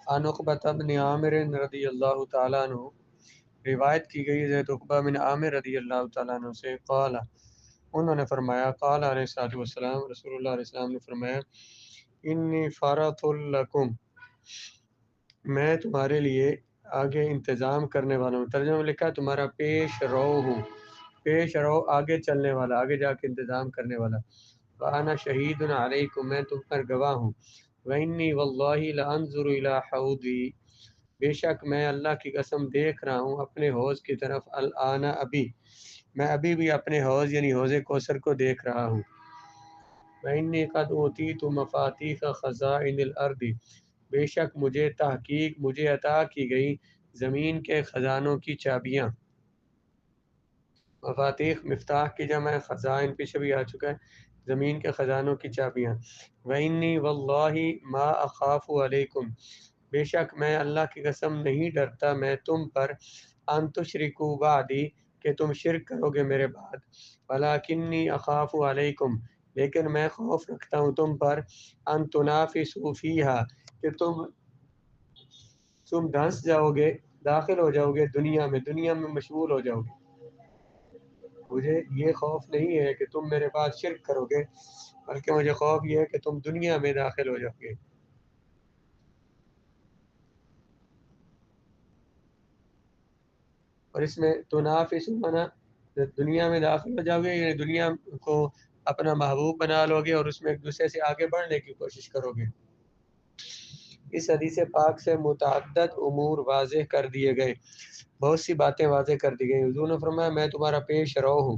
عن عقبہ بن عامر رضی اللہ تعالیٰ عنہ، روایت کی گئی حضرت عقبہ بن عامر رضی اللہ تعالیٰ عنہ سے، قال انہوں نے فرمایا، قال علیہ الصلوۃ والسلام، رسول اللہ علیہ السلام نے فرمایا، انی فرۃ لکم، میں تمہارے لیے آگے انتظام کرنے والا ہوں۔ ترجمہ میں لکھا ہے تمہارا پیش رو ہوں، پیش رو آگے چلنے والا، آگے جا کے انتظام کرنے والا۔ وَأَنَا شَهِيدٌ عَلَيْكُمْ، میں تم پر گواہ ہوں۔ وَإِنِّي وَاللَّهِ لَأَنظُرُ إِلَىٰ حَوْضِي، بے شک میں اللہ کی قسم دیکھ رہا ہوں اپنے حوض کی طرف، الآن ابھی، میں ابھی بھی اپنے حوض یعنی حوض کوثر کو دیکھ رہا ہوں۔ وَإِنِّي قَدْ أُوتِيتُ مَفَاتِيحَ خَزَائِنِ الْأَرْضِ، بے شک مجھے عطا کی گئی زمین کے خزانوں کی چابیاں۔ مفاتیح مفتاح کی جمع ہے، خزائن پیچھے بھی آ چکا ہے، زمین کے خزانوں کی چابیاں۔ وَإِنِّي وَاللَّهِ مَا أَخَافُ عَلَيْكُمْ، بے شک میں اللہ کی قسم نہیں ڈرتا میں تم پر، ان تشرکوا بعدی، کہ تم شرک کرو گے میرے بعد، وَلَكِنِّي أَخَافُ عَلَيْكُمْ، لیکن میں خوف رکھتا ہوں تم پر، ان تنافسوا فیہا، کہ تم دھنس جاؤ گے، داخل ہو جاؤ گے دنیا میں مشغول ہو جاؤ گے۔ مجھے یہ خوف نہیں ہے کہ تم میرے پاس شرک کرو گے، بلکہ مجھے خوف یہ ہے کہ تم دنیا میں داخل ہو جاؤ گے۔ اور اس میں تنافس منا دنیا میں داخل ہو جاؤ گے، یعنی دنیا کو اپنا محبوب بنا لو گے اور اس میں ایک دوسرے سے آگے بڑھنے کی کوشش کرو گے۔ اس حدیث پاک سے متعدد امور واضح کر دیے گئے، بہت سی باتیں واضح کر دی گئی۔ حضور نے فرمایا میں تمہارا پیش رو ہوں۔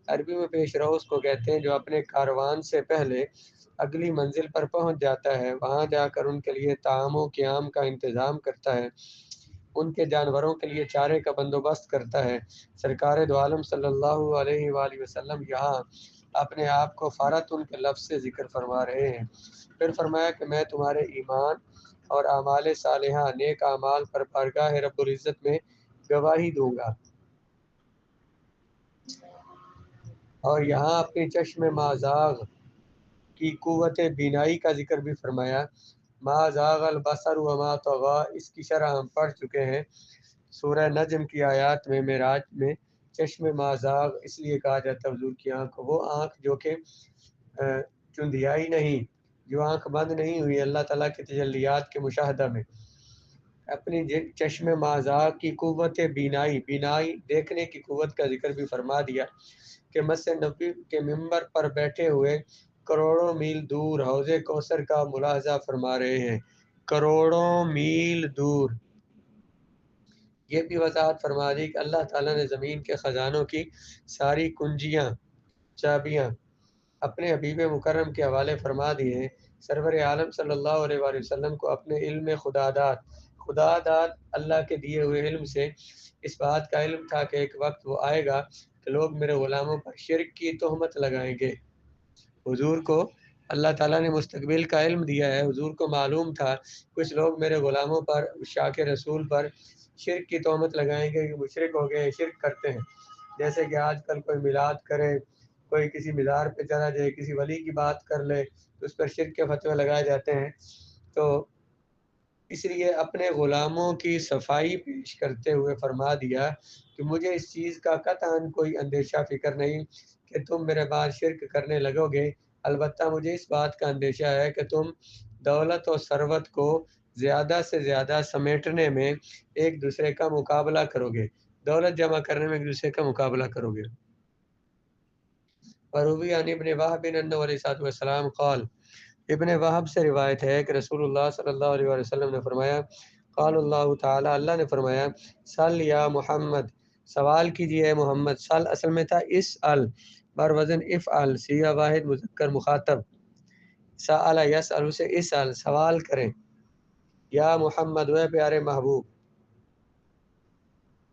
عربی میں پیش رو اس کو کہتے ہیں جو اپنے کاروان سے پہلے اگلی منزل پر پہنچ جاتا ہے، وہاں جا کر ان کے لیے طعام و قیام کا انتظام کرتا ہے، ان کے جانوروں کے لیے چارے کا بندوبست کرتا ہے۔ سرکار دو عالم صلی اللہ علیہ وآلہ وسلم یہاں اپنے آپ کو فارتن کے لفظ سے ذکر فرما رہے ہیں۔ پھر فرمایا کہ میں تمہارے ایمان اور اعمال صالحہ نیک اعمال پر بارگاہ رب العزت میں گواہی دوں گا۔ اور یہاں اپنی چشم مازاغ کی قوت بینائی کا ذکر بھی فرمایا۔ ما زاغ البصر وما طغى، اس کی شرح ہم پڑھ چکے ہیں سورہ نجم کی آیات میں۔ معراج میں چشم مازاغ اس لیے کہا جاتا ہے حضور کی آنکھ، وہ آنکھ جو کہ چندھیائی نہیں، جو آنکھ بند نہیں ہوئی اللہ تعالیٰ کے تجلیات کے مشاہدہ میں۔ اپنی چشم مازاغ کی قوت بینائی، بینائی دیکھنے کی قوت کا ذکر بھی فرما دیا کہ مسجد نبی کے ممبر پر بیٹھے ہوئے کروڑوں میل دور حوض کوثر کا ملاحظہ فرما رہے ہیں، کروڑوں میل دور۔ یہ بھی وضاحت فرما دی کہ اللہ تعالیٰ نے زمین کے خزانوں کی ساری کنجیاں، چابیاں اپنے حبیب مکرم کے حوالے فرما دیے ہیں۔ سرور عالم صلی اللہ علیہ وآلہ وسلم کو اپنے علم خدا داد اللہ کے دیے ہوئے علم سے اس بات کا علم تھا کہ ایک وقت وہ آئے گا کہ لوگ میرے غلاموں پر شرک کی تہمت لگائیں گے۔ حضور کو اللہ تعالیٰ نے مستقبل کا علم دیا ہے، حضور کو معلوم تھا کچھ لوگ میرے غلاموں پر، شاک رسول پر شرک کی تہمت لگائیں گے کہ مشرک ہو گئے، شرک کرتے ہیں۔ جیسے کہ آج کل کوئی میلاد کرے، کوئی کسی مزار پہ چلا جائے، کسی ولی کی بات کر لے تو اس پر شرک کے فتوے لگائے جاتے ہیں۔ تو اس لیے اپنے غلاموں کی صفائی پیش کرتے ہوئے فرما دیا کہ مجھے اس چیز کا قطعاً کوئی اندیشہ فکر نہیں کہ تم میرے بعد شرک کرنے لگو گے، البتہ مجھے اس بات کا اندیشہ ہے کہ تم دولت و ثروت کو زیادہ سے زیادہ سمیٹنے میں ایک دوسرے کا مقابلہ کرو گے، دولت جمع کرنے میں ایک دوسرے کا مقابلہ کرو گے۔ وروی عن ابن وہب انہ علیہ الصلوۃ والسلام قال، ابن وہب سے روایت ہے کہ رسول اللہ صلی اللہ علیہ وسلم نے فرمایا، قال اللہ تعالی، اللہ نے فرمایا، سل یا محمد، سوال کیجئے اے محمد۔ سل اصل میں تھا اسأل، بر وزن افعل، سیغہ واحد مذکر مخاطب، سأل یسأل سے اسأل، سوال کریں، یا محمد، وے پیارے محبوب۔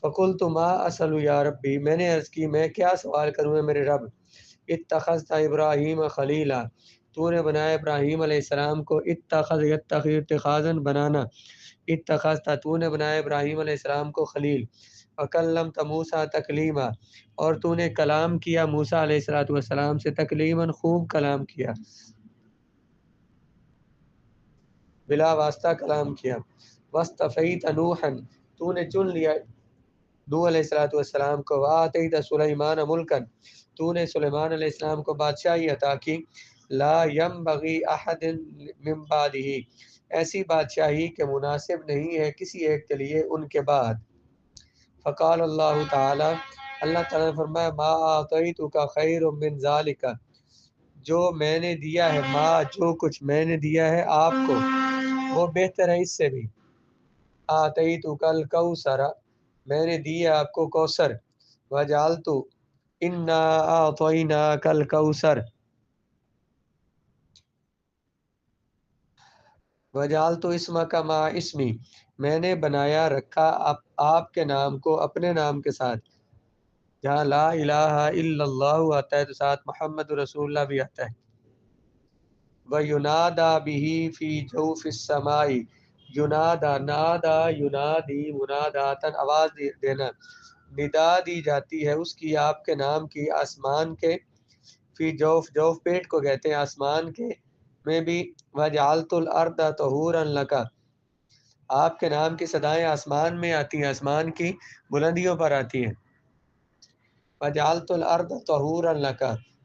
فقلت ما اسأل یا ربی، میں نے عرض کی میں کیا سوال کروں اے میرے رب۔ اتخذت ابراہیم خلیلا، تو نے بنایا ابراہیم علیہ السلام کو، اتخذ یتخذ اتخاذا بنانا، اتخذت تو نے بنایا ابراہیم علیہ السلام کو خلیل، وکلمت موسیٰ تکلیما، اور تو نے کلام کیا موسیٰ علیہ السلام سے تکلیما، خوب کلام کیا۔ بلا واسطہ کلام کیا، واصطفیت نوحا، تو نے چن لیا نوح علیہ السلام کو، وآتیت سلیمان ملکا، تو نے سلیمان علیہ السلام کو بادشاہی عطا کی، لا ینبغی احد من بعدہ، ایسی بادشاہی کے مناسب نہیں ہے کسی ایک کے لیے ان کے بعد۔ فقال اللہ تعالی، اللہ تعالیٰ نے فرمایا، ما اعطیتک خیر من ذالک، جو میں نے دیا ہے، جو کچھ میں نے دیا ہے آپ کو وہ بہتر ہے اس سے بھی۔ آتیتک الکوثر، میں نے دیا آپ کو کوثر، وجعلت انا اعطیناک الکوثر، وجعلت اسمک مع اسمی، میں نے بنایا رکھا آپ کے نام کو اپنے نام کے ساتھ، جہاں لا الہ الا اللہ آتا ہے تو ساتھ محمد رسول اللہ بھی آتا ہے۔ وَيُنَادَى بِهِ فِي جَوْفِ السَّمَاءِ، یونادا، نادا ینادی مناداتن، آواز دینا، ندا دی جاتی ہے اس کی آپ کے نام کی آسمان کے، فی جوف، جوف پیٹ کو کہتے ہیں، آسمان کے میں بھی، وَجَعَلْتُ الْأَرْضَ طَهُورًا لَكَ، آپ کے نام کی صدائیں آسمان میں آتی ہیں، آسمان کی بلندیوں پر آتی ہیں۔ وَجَعَلْتُ الْأَرْضَ طَهُورًا لَكَ،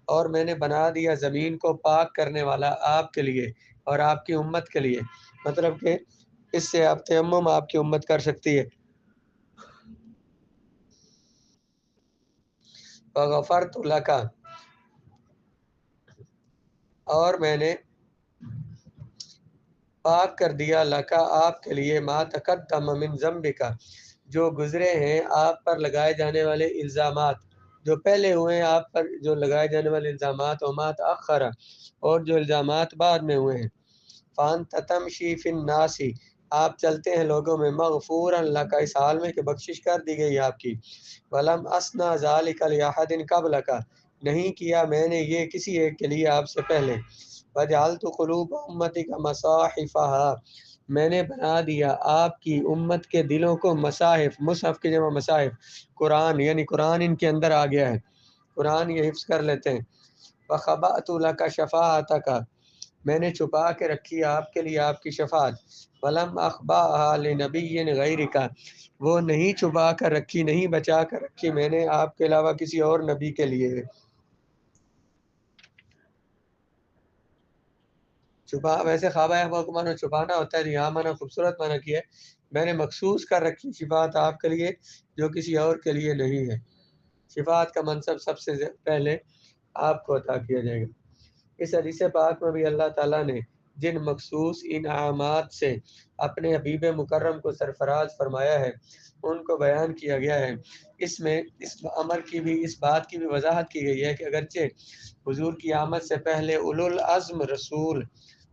اور میں نے بنا دیا زمین کو پاک کرنے والا آپ کے لیے اور آپ کی امت کے لیے، مطلب کہ اس سے آپ تیمم آپ کی امت کر سکتی ہے۔ وَغَفَرْتُ لَكَ، اور میں نے پاک کر دیا لکا آپ کے لیے، ما تقدم من ذنبک، جو گزرے ہیں آپ پر لگائے جانے والے الزامات، جو پہلے ہوئے ہیں آپ پر جو لگائے جانے والے الزامات، وما تأخر، اور جو الزامات بعد میں ہوئے ہیں۔ فانت تمشی فی الناس، آپ چلتے ہیں لوگوں میں، مغفورا لک، اس حال میں کہ بخشش کر دی گئی آپ کی، ولم اصنع ذلک لاحد قبلک، نہیں کیا میں نے یہ کسی ایک کے لیے آپ سے پہلے۔ وجعلت قلوب امتک مصاحفها، میں نے بنا دیا آپ کی امت کے دلوں کو مصاحف، مصحف کی جمع مصاحف، قرآن، یعنی قرآن ان کے اندر آ گیا ہے، قرآن یہ حفظ کر لیتے ہیں۔ وخبأت لک شفاعتک، میں نے چھپا کے رکھی آپ کے لیے آپ کی شفاعت، ولم اخبأها لنبی غیرک، وہ نہیں چھپا کر رکھی، نہیں بچا کر رکھی میں نے آپ کے علاوہ کسی اور نبی کے لیے۔ چھپا، ویسے خوابہ کو مانا چھپانا ہوتا ہے، یہاں مانا خوبصورت مانا کیا ہے، میں نے مخصوص کر رکھی شفاعت آپ کے لیے جو کسی اور کے لیے نہیں ہے۔ شفاعت کا منصب سب سے پہلے آپ کو عطا کیا جائے گا۔ اس حدیث پاک میں بھی اللہ تعالیٰ نے جن مخصوص انعامات سے اپنے حبیب مکرم کو سرفراز فرمایا ہے ان کو بیان کیا گیا ہے۔ اس میں اس امر کی بھی، اس بات کی بھی وضاحت کی گئی ہے کہ اگرچہ حضور کی آمد سے پہلے اولو العزم رسول،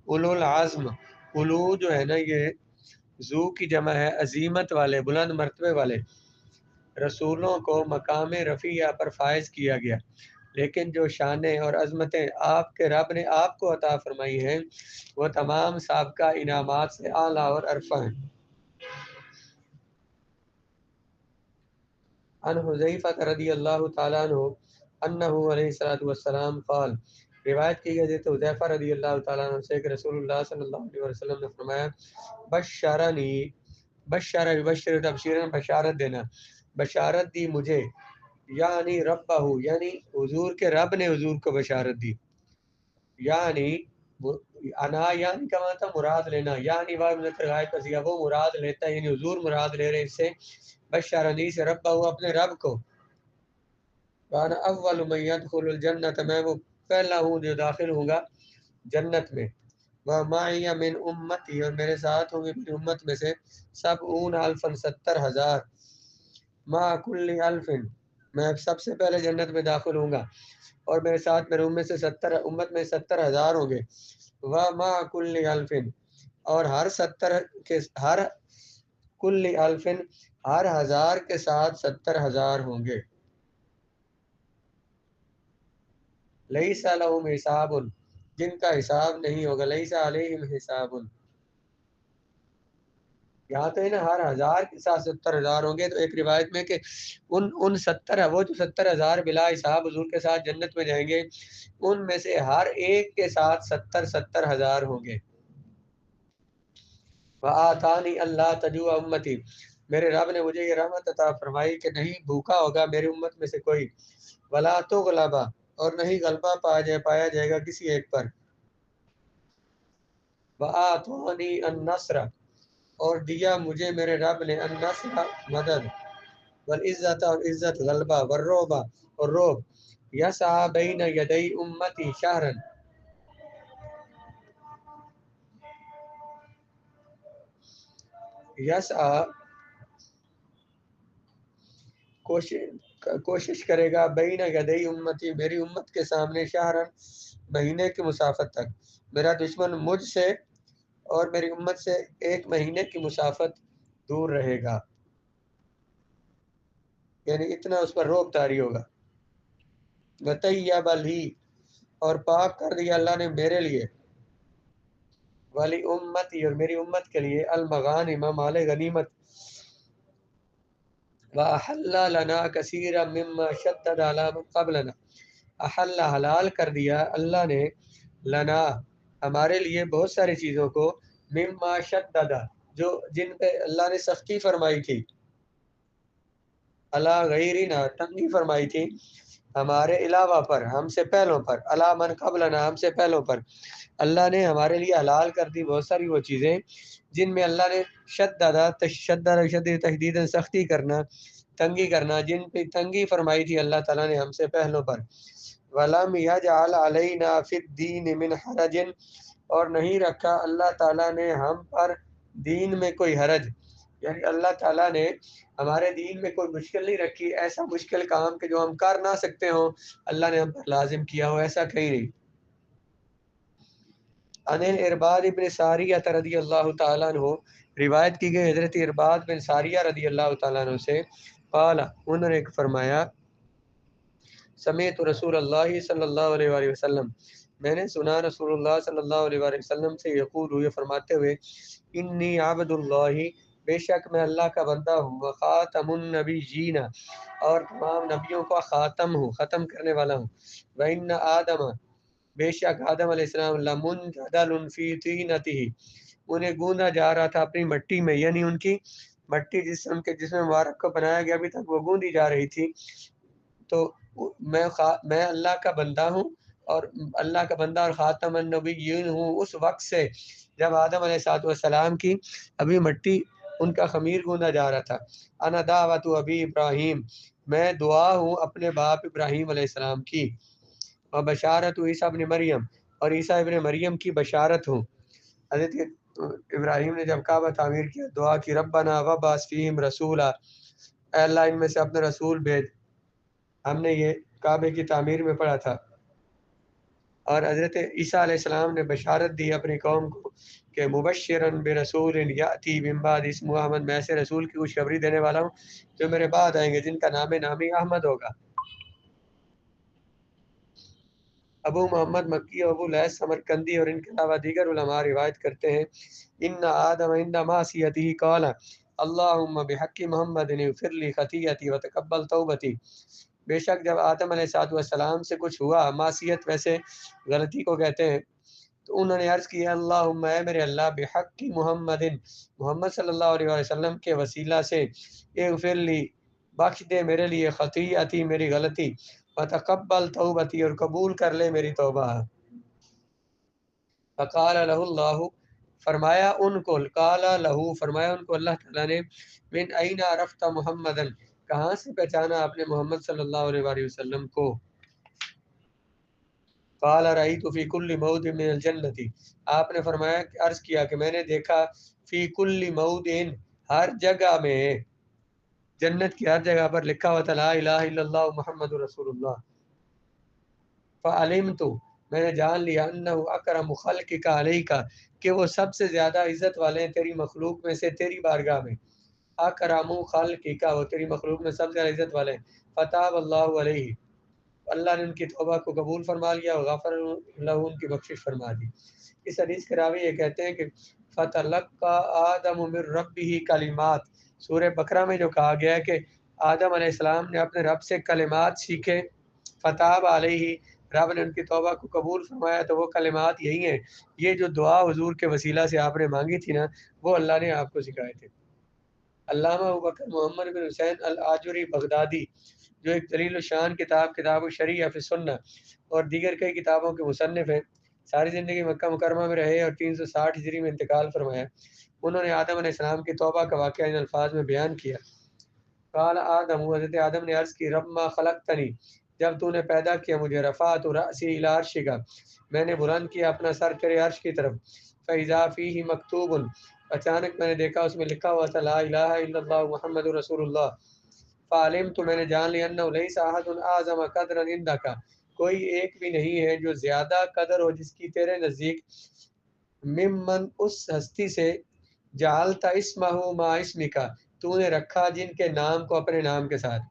اولو العزم، اولو جو ہے نا یہ ذو کی جمع ہے عظیمت والے، بلند مرتبے والے رسولوں کو مقام رفیع پر فائز کیا گیا، لیکن جو شانیں اور عظمتیں آپ کے رب نے آپ کو عطا فرمائی ہیں وہ تمام سابقہ انعامات سے اعلیٰ اور عرفہ ہیں۔ عن حذیفہ رضی اللہ تعالیٰ عنہ انہ علیہ الصلوۃ والسلام قال، روایت کی گئی ہے حذیفہ رضی اللہ تعالیٰ عنہ سے کہ رسول اللہ صلی اللہ علیہ وسلم نے فرمایا، بشرنی، بشر یبشر تبشیرا، بشارت دینا، بشارت دی مجھے، یعنی ربہ، یعنی حضور کے رب نے حضور کو بشارت دی، یعنی انا، یعنی کا معنی تھا مراد لینا، یعنی مذکر غائب کا صیغہ، وہ مراد لیتا ہے، یعنی حضور مراد لے رہے اس سے بشرنی سے ربہ، اپنے رب کو، وانا اول من يدخل الجنت، میں وہ پہلا ہوں جو داخل ہوں گا جنت میں، ومعی من امتی، اور میرے ساتھ ہوں گے میری امت میں سے 70,000، 70,000، مع کل الف، میں سب سے پہلے جنت میں داخل ہوں گا اور میرے ساتھ میرے امت میں 70,000 ہوں گے، ومع کل الف، اور ہر کل الف، ہر ہزار کے ساتھ 70,000 ہوں گے، لیس لہم حساب، جن کا حساب نہیں ہوگا، لیس علیہم حساب، یہاں تو ہے نا ہر ہزار کے ساتھ 70,000 ہوں گے، تو ایک روایت میں کہ ان 70، وہ جو 70,000 بلا حساب حضور کے ساتھ جنت میں جائیں گے، ان میں سے ہر ایک کے ساتھ 70,000 ہوں گے۔ وآتانی اللہ تجوع امتی، میرے رب نے مجھے یہ رحمت عطا فرمائی کہ نہیں بھوکا ہوگا میری امت میں سے کوئی، ولا تغلبا، اور نہیں غلبہ پایا جائے گا کسی ایک پر، وآتانی النصر، اور دیا مجھے میرے رب نے النصر مدد، والعزت، اور عزت، غلبہ، والرعب، اور روب، یسعى بین یدی امتی شہرا، یسعى کوشش کرے گا، بین یدی امتی، میری امت کے سامنے، شہرا، مہینے کی مسافت تک، میرا دشمن مجھ سے اور میری امت سے ایک مہینے کی مسافت دور رہے گا، یعنی اتنا اس پر روب طاری ہوگا۔ وطیب لی، اور پاک کر دیا اللہ نے میرے لیے، والی امتی، اور میری امت کے لیے، المغانم، مال غنیمت، وَأَحَلَّ لَنَا كَثِيرًا مِمَّا شَدَّدَ عَلَىٰ مَن قَبْلَنَا، احل، حلال کر دیا اللہ نے، لنا، ہمارے لیے، بہت ساری چیزوں کو، مما شدد، جن پہ اللہ نے سختی فرمائی تھی، اللہ غیرنا، تنگی فرمائی تھی ہمارے علاوہ پر، ہم سے پہلوں پر، اللہ من قبلنا، ہم سے پہلوں پر، اللہ نے ہمارے لیے حلال کر دی بہت ساری وہ چیزیں جن میں اللہ نے شدید تشدید، سختی کرنا، تنگی کرنا، جن پہ تنگی فرمائی تھی اللہ تعالیٰ نے ہم سے پہلوں پر، وَلَمْ يَجْعَلْ عَلَيْنَا فِي الدِّينِ مِنْ حَرَجٍ، اور نہیں رکھا اللہ تعالیٰ نے ہم پر دین میں کوئی حرج، یعنی اللہ تعالیٰ نے ہمارے دین میں کوئی مشکل نہیں رکھی، ایسا مشکل کام کہ جو ہم کر نہ سکتے ہوں اللہ نے ہم پر لازم کیا ہو، ایسا کہیں نہیں۔ عن ارباد ابن ساریہ رضی اللہ تعالیٰ عنہ، روایت کی گئی حضرت ارباد بن ساریہ رضی اللہ تعالیٰ عنہ سے، قال، انہوں نے فرمایا، سمیت رسول اللہ صلی اللہ علیہ وآلہ وسلم، میں نے سنا رسول اللہ صلی اللہ علیہ وآلہ وسلم سے یقول ہوئے، فرماتے ہوئے، انی عبد اللہ، بے شک میں اللہ کا بندہ ہوں، وخاتم النبیین، اور تمام نبیوں کا خاتم ہوں، ختم کرنے والا ہوں، وَإِنَّ آدم، بے شک آدم علیہ السلام، لمنجدل فی طینتہ، انہیں گوندا جا رہا تھا اپنی مٹی میں، یعنی ان کی مٹی جس میں مبارک کو بنایا گیا ابھی تک وہ گوندی جا رہی تھی، تو میں اللہ کا بندہ ہوں، اور اللہ کا بندہ اور خاتم النبیین ہوں اس وقت سے جب آدم علیہ السلام کی ابھی مٹی ان کا خمیر گوندا جا رہا تھا۔ انا دعوت ابی ابراہیم، میں دعا ہوں اپنے باپ ابراہیم علیہ السلام کی، اور بشارت عیسیٰ ابن مریم، اور عیسیٰ ابن مریم کی بشارت ہوں۔ حضرت ابراہیم نے جب کعبہ تعمیر کیا دعا کی، ربنا وبعث فیہم رسولا، اے اللہ ان میں سے اپنے رسول بھیج، ہم نے یہ کعبے کی تعمیر میں پڑھا تھا۔ اور حضرت عیسیٰ علیہ السلام نے بشارت دی اپنی قوم کو کہ مبشرن برسول یاتی من بعد اسمہ احمد، میں ایسے رسول کی خوشخبری دینے والا ہوں جو میرے بعد آئیں گے جن کا نام نامی احمد ہوگا۔ ابو محمد مکی اور ابو لیث سمرقندی اور ان کے علاوہ دیگر علماء روایت کرتے ہیں، ان آدم عند معصیتہ قال اللہم بحق محمد اغفر لی خطیئتی وتقبل توبتی، بے شک جب آدم علیہ السلام سے کچھ ہوا، معصیت ویسے غلطی کو کہتے ہیں، تو انہوں نے عرض کیا، اللہم، اے میرے اللہ، بحق محمد، محمد صلی اللہ علیہ وسلم کے وسیلہ سے، اغفر لی، بخش دے میرے لیے، خطیئتی، میری غلطی، وتقبل توبتی، اور قبول کر لے میری توبہ۔ فقال لہ اللہ، فرمایا ان کو، قال لہ، فرمایا ان کو اللہ تعالیٰ نے، من این عرفت محمدن، کہاں سے پہچانا آپ نے محمد صلی اللہ علیہ وآلہ وسلم کو؟ قال رأیت فی کل موضع من الجنت، آپ نے فرمایا، عرض کیا کہ میں نے دیکھا، فی کل موضع، ہر جگہ میں، جنت کی ہر جگہ پر لکھا ہوا تھا، لا الہ الا اللہ محمد رسول اللہ۔ فعلمت، میں نے جان لیا، انہ اکرم خلقک علیک، کہ وہ سب سے زیادہ عزت والے ہیں تیری مخلوق میں سے تیری بارگاہ میں، اکرم خلقک، وہ تیری مخلوق میں سب سے زیادہ عزت والے ہیں، فتاب اللہ علیہ، اللہ نے ان کی توبہ کو قبول فرما لیا، اور غفر اللہ، ان کی بخشش فرما دی۔ اس حدیث کے راوی یہ کہتے ہیں کہ فتلقى آدم من ربہ کلمات، سورہ بقرہ میں جو کہا گیا ہے کہ آدم علیہ السلام نے اپنے رب سے کلمات سیکھے، فتاب علیہ، رب نے ان کی توبہ کو قبول فرمایا تو وہ کلمات یہی ہیں، یہ جو دعا حضور کے وسیلہ سے آپ نے مانگی تھی نا، وہ اللہ نے آپ کو سکھائے تھے۔ علامہ ابوبکر محمد بن حسین الآجری بغدادی، جو ایک دلیل الشان کتاب الشریعہ فی السنہ اور دیگر کئی کتابوں کے مصنف ہیں، ساری زندگی مکہ مکرمہ میں رہے اور 360 ہجری میں انتقال فرمایا۔ انہوں نے آدم علیہ السلام کی توبہ کا واقعہ ان الفاظ میں بیان کیا۔ قال آدم، حضرت آدم نے عرض کی، رب ما خلقتنی، جب تو نے پیدا کیا مجھے، رفعت رأسی الی عرشک، میں نے بلند کیا اپنا سر تیرے عرش کی طرف، فاذا فیہ مکتوب، اچانک میں نے دیکھا اس میں لکھا ہوا تھا لا الہ الا اللہ محمد رسول اللہ، فعلمت، میں نے جان لیا، انہ لیس احد اعظم قدرا عندک، کوئی ایک بھی نہیں ہے جو زیادہ قدر ہو جس کی تیرے نزدیک، ممن، اس ہستی سے، جعلت اسمہ ما اسمک، تو نے رکھا جن کے نام کو اپنے نام کے ساتھ۔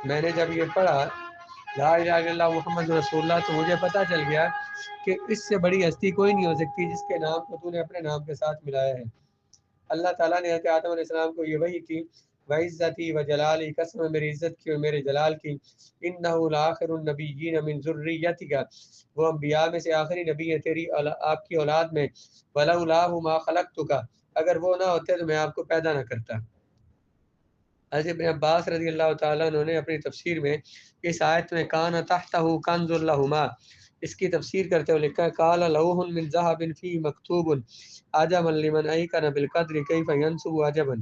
میں نے جب یہ پڑھا لا الہ الا اللہ محمد رسول اللہ تو مجھے پتہ چل گیا کہ اس سے بڑی ہستی کوئی نہیں ہو سکتی جس کے نام کو تو نے اپنے نام کے ساتھ ملایا ہے۔ اللہ تعالیٰ نے حضرت آدم علیہ السلام کو یہ وحی کی، وعزتی و جلالی، قسم ہے میری عزت کی اور میرے جلال کی، انہ لآخر النبیین من ذریتک، وہ انبیاء میں سے آخری نبی ہے تیری آپ کی اولاد میں، ولولاہ ما خلقتک، اگر وہ نہ ہوتے تو میں آپ کو پیدا نہ کرتا۔ حضرت ابن عباس رضی اللہ تعالیٰ عنہ نے اپنی تفسیر میں اس آیت میں کان تحتہ کنز لہما، اس کی تفسیر کرتے ہوئے لکھا ہے قال لوح من ذهب فيه مکتوب عجبا لمن ایقن بالقدر کیف ينسب عجبا۔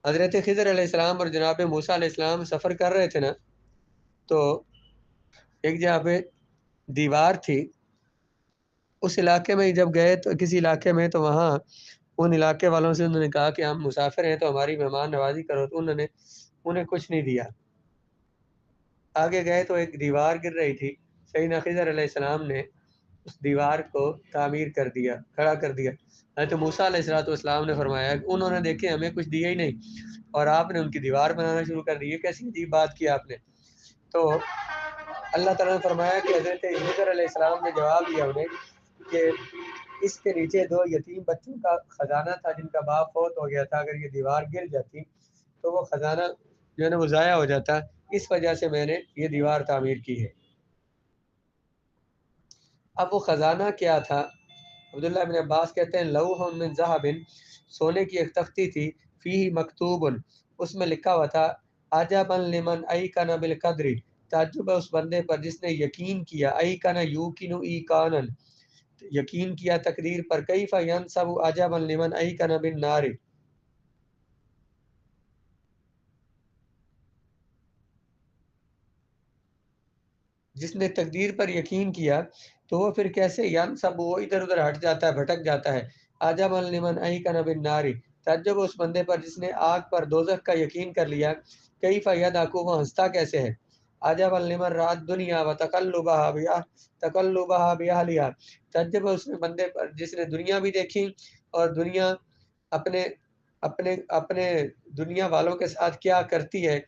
حضرت خضر علیہ السلام اور جناب موسیٰ علیہ السلام سفر کر رہے تھے نا، تو ایک جگہ پہ دیوار تھی، اس علاقے میں جب گئے تو کسی علاقے میں، تو وہاں ان علاقے والوں سے انہوں نے کہا کہ ہم مسافر ہیں تو ہماری مہمان نوازی کرو، تو انہوں نے انہیں کچھ نہیں دیا۔ آگے گئے تو ایک دیوار گر رہی تھی، سیدنا خضر علیہ السلام نے اس دیوار کو تعمیر کر دیا، کھڑا کر دیا۔ حضرت موسیٰ علیہ السلام نے فرمایا کہ انہوں نے دیکھے ہمیں کچھ دیا ہی نہیں اور آپ نے ان کی دیوار بنانا شروع کر دی، یہ کیسی عجیب بات کی آپ نے۔ تو اللہ تعالیٰ نے فرمایا کہ حضرت خضر علیہ السلام نے جواب دیا انہیں کہ اس کے نیچے دو یتیم بچوں کا خزانہ تھا جن کا باپ فوت ہو گیا تھا، اگر یہ دیوار گر جاتی تو وہ خزانہ جو ہے نا وہ ضائع ہو جاتا، اس وجہ سے میں نے یہ دیوار تعمیر کی ہے۔ اب وہ خزانہ کیا تھا؟ عبداللہ بن عباس کہتے ہیں لوح من ذہب، سونے کی ایک تختی تھی، فیہ مکتوب، اس میں لکھا ہوا تھا عجبا لمن ایقن بالقدر، تعجب ہے اس بندے پر جس نے یقین کیا، ایقن یوقن ایقانا، یقین کیا تقدیر پر، کیف ینسب عجبا لمن ایقن بالنار، جس نے تقدیر پر یقین کیا تو وہ پھر کیسے ینسب، وہ ادھر ادھر ہٹ جاتا ہے، بھٹک جاتا ہے، عجبا لمن ایقن بالنار، تعجب اس بندے پر جس نے آگ پر، دوزخ کا یقین کر لیا، کیف یضحک، وہ ہنستا کیسے ہے، عجبا لمن رأى الدنیا تقلبها بأهلها، تعجب اس بندے پر جس نے دنیا بھی دیکھی اور دنیا اپنے اپنے اپنے دنیا والوں کے ساتھ کیا کرتی ہے،